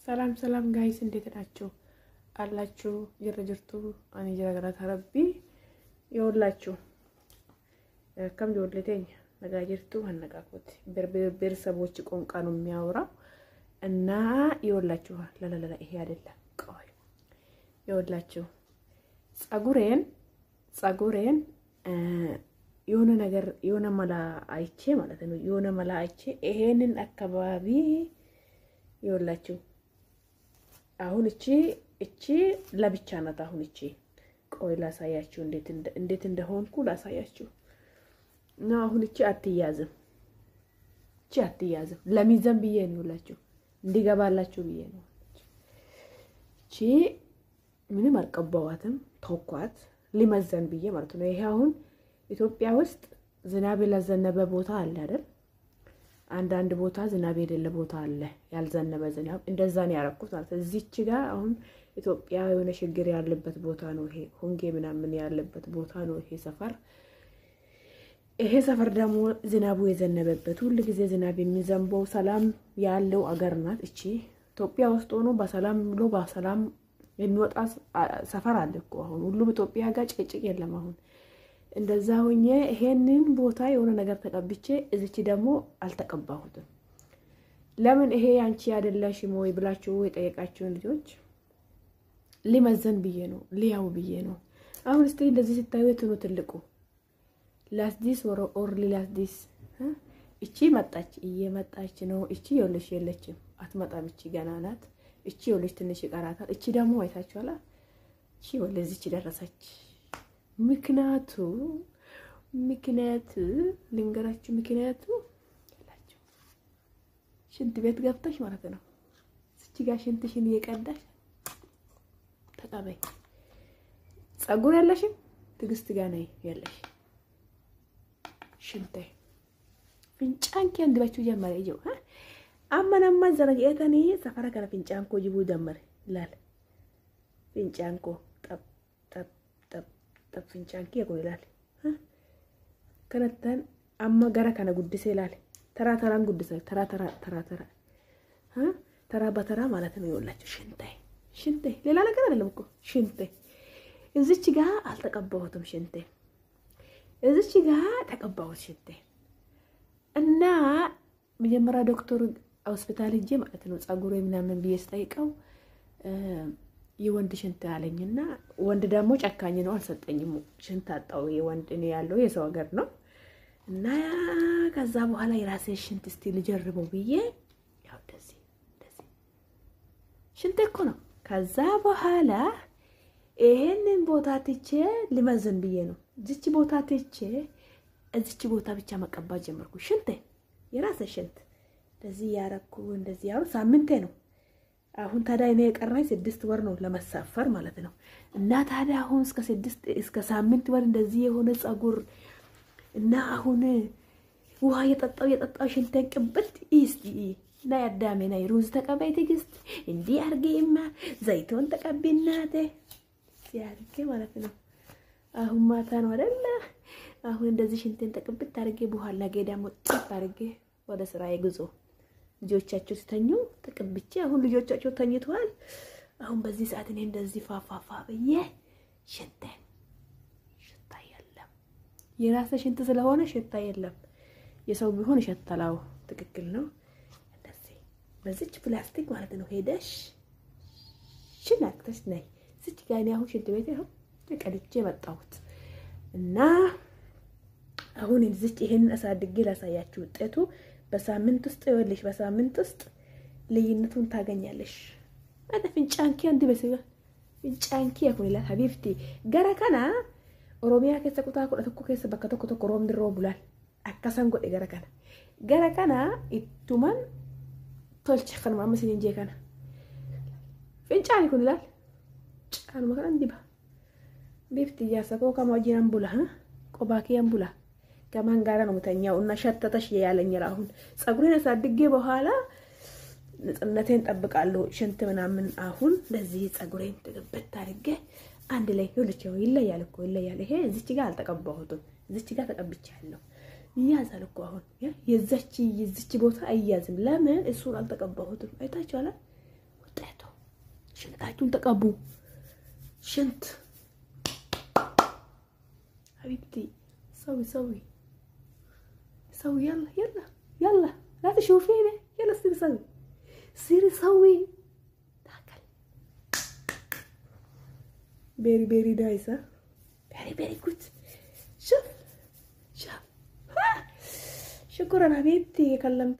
ሰላም ጋይስ እንዴት ናችሁ? አላችሁ ጅርጅርቱ አኔ ጅራገራት አረቢ ይወላችሁ ከም ይወልተኝ ነጋጅርቱ አነቃቁት ቤተሰቦች ቋንቋ ነው የሚያወራው እና ይወላችሁ ለለለ ይሄ አይደለም ቆይ ይወላችሁ ጸጉሬን የሆነ ነገር የሆነ መላ አይቼ ማለት ነው የሆነ መላ አይቼ ይሄንን አካባቢ ይወላችሁ አሁን እቺ ለብቻ ናት አሁን እቺ ቆይ ላሳያችሁ እንዴት እንደሆንኩ ላሳያችሁ እና አሁን እቺ አትያዝም ለሚዘን ብዬ ነው ይወላችሁ እንዲገባላችሁ ብዬ ነው እቺ ምንም አልቀባዋትም ተውኳት ሊመዘን ብዬ ማለት ነው ይሄ አሁን ኢትዮጵያ ውስጥ ዝናብ ለዘነበ ቦታ አለ አይደል አንድ ቦታ ዝናብ የሌለ ቦታ አለ ያልዘነበ ዝናብ እንደዛ ነው ያረኩት ማለት እዚች ጋር አሁን ኢትዮጵያ የሆነ ችግር ያለበት ቦታ ነው ይሄ ሁንጌ ምናምን ያለበት ቦታ ነው ይሄ ሰፈር ደግሞ ዝናቡ የዘነበበት ሁሉ ጊዜ ዝናብ የሚዘንበው ሰላም ያለው አገር ናት እቺ ኢትዮጵያ ውስጥ ሆኖ በሰላም የሚወጣ ሰፈር አለ እኮ አሁን ሁሉ ኢትዮጵያ ጋር ጭቅጭቅ የለም አሁን እንደዛ ሆኜ ይሄንን ቦታ የሆነ ነገር ተቀብቼ እዚች ደግሞ አልተቀባሁትም ለምን ይሄ ያንቺ አይደለሽም ወይ ብላችሁ የጠየቃችሁን ልጆች ሊመዘን ብዬ ነው ሊያው ብዬ ነው አሁን እስቲ እንደዚህ ሲታዩ የትኑ ትልቁ ላስዲስ ኦር ላስዲስ እቺ እየመጣች ነው እቺ ይኸውልሽ የለችም አትመጣም እቺ ገና ናት እቺ ይኸውልሽ ትንሽ ይቀራታል እቺ ደግሞ አይታችኋላ እቺ ወለዚች ደረሰች ምክንያቱ ልንገራችሁ ምክንያቱ ያላችሁ ሽንት ቤት ገብተሽ ማለት ነው እቺ ጋር ሽንትሽን እየቀዳሽ ተቀበይ ጸጉር ያለሽም ትግስት ጋር ነው ያለሽ ሽንቴ ፍንጫንኪ አንድባችሁ ጀመረ ይው አማናማ ዘረጋተኒ ሰፈራ ከረ ፍንጫንኮ ጅቡ ጀመረ ይላል ፍንጫንኮ ፍንጫንኪ ያቆይላል ከነተን አማ ጋራ ከነ ጉድሴ ይላል ተራተራን ጉድሴ ተራ በተራ ማለት ነው ይወላችሁ ሽንቴ ሌላ ነገር አይደለም እኮ ሽንቴ እዚች ጋር አልተቀባሁትም ሽንቴ እዚች ጋር ተቀባሁት ሽንቴ እና መጀመሪያ ዶክተር ሆስፒታል ሄጄ ማለት ነው ጸጉሬ ምናምን ቢስጠይቀው የወንድ ሽንት አለኝና ወንድ ደግሞ ጨካኝ ነው አልሰጠኝም ሽንት አጣው የወንድ ነው ያለው የሰው ሀገር ነው እና ከዛ በኋላ የራሴ ሽንት እስቲ ልጀርበው ብዬ ያው እንደዚህ ሽንት እኮ ነው ከዛ በኋላ ይሄንን ቦታ ትቼ ልመዘን ብዬ ነው እዚች ቦታ ትቼ እዚች ቦታ ብቻ መቀባት ጀመርኩ ሽንት የራሴ ሽንት እንደዚህ ያረኩ እንደዚህ ያው ሳምንቴ ነው አሁን ታዲያ እኔ የቀረኝ 6 ወር ነው ለመሳፈር ማለት ነው እና ታዲያ አሁን እስከ ሳምንት ወር እንደዚህ የሆነ ጸጉር እና አሁን ውሃ የጠጣው ሽንቴን ቅብት እስቲ እና ያዳሜ ናይ ሩዝ ተቀበይ ትግስት እንዲ አርጌማ ዘይቶን ተቀብይናቴ ሲያርጌ ማለት ነው አሁን ማታ ነው አይደል አሁን እንደዚህ ሽንቴን ተቀብት አርጌ በኋላ ገዳም ወጣ አርጌ ወደ ስራዬ ጉዞ ልጆቻቸው ሲተኙ ተቀብጬ አሁን ልጆቻቸው ተኝተዋል አሁን በዚህ ሰዓት እኔ እንደዚህ ፋፋፋ በየ ሽታ የለም የራስ ሽንት ስለሆነ ሽታ የለም የሰው ቢሆን ይሸታላው ትክክል ነው እንደዚህ በዚች ፕላስቲክ ማለት ነው ሄደሽ ሽናክተሽ ነይ እዚች ጋር እኔ አሁን ሽንት ቤት ይሄው ተቀድቼ መጣሁት እና አሁን እዚች ይሄን አሳድጌ ላሳያችሁ ውጤቱ በሳምንት ውስጥ ይወልሽ በሳምንት ውስጥ ለይነቱን ታገኛለሽ አደ ፍንጫንኪ አንድ በሰው ፍንጫንኪ ያኩላ ሀቢብቲ ገረከና ኦሮሚያ ከሰቁታ ኮተኮ ከሰ በከተኮ ሮም ድሮ ብሏል አካሳን ጎደ ገረከና ኢቱማን ቶልች ኸን ማመስን እንጂ ከና ፍንጫን ይኩላል ጫን ማከን ዲባ ቢፍቲ ያሰቆ ከማጂራን ቡላ ቆባኪያን ቡላ ከማን ጋር ነው መተኛው እና ሸተተሽ ያለኝ አሁን ጸጉሬን አሳድጌ በኋላ ንጽህናቴን ጠብቃለሁ ሽንት ምናምን አሁን ለዚህ ጸጉሬን ተገበታ አድርጌ አንድ ላይ ሁሉቸው ይለያል ይሄ እዚች ጋር አልተቀባሁትም እዚች ጋር ተቀብቻለሁ ይያዛል እኮ አሁን የዚች ቦታ አይያዝም ለምን እሱን አልተቀባሁትም አይታችኋል ወጣ شنطاችሁን ተቀቡ ሽንት حبيبتي سوي سوي سوي يلا يلا يلا لا تشوفيني يلا سيري سوي سيري سوي تاكل بيري بيري دايسة بيري بيري جود شوف شوف شكرا حبيبتي كلمت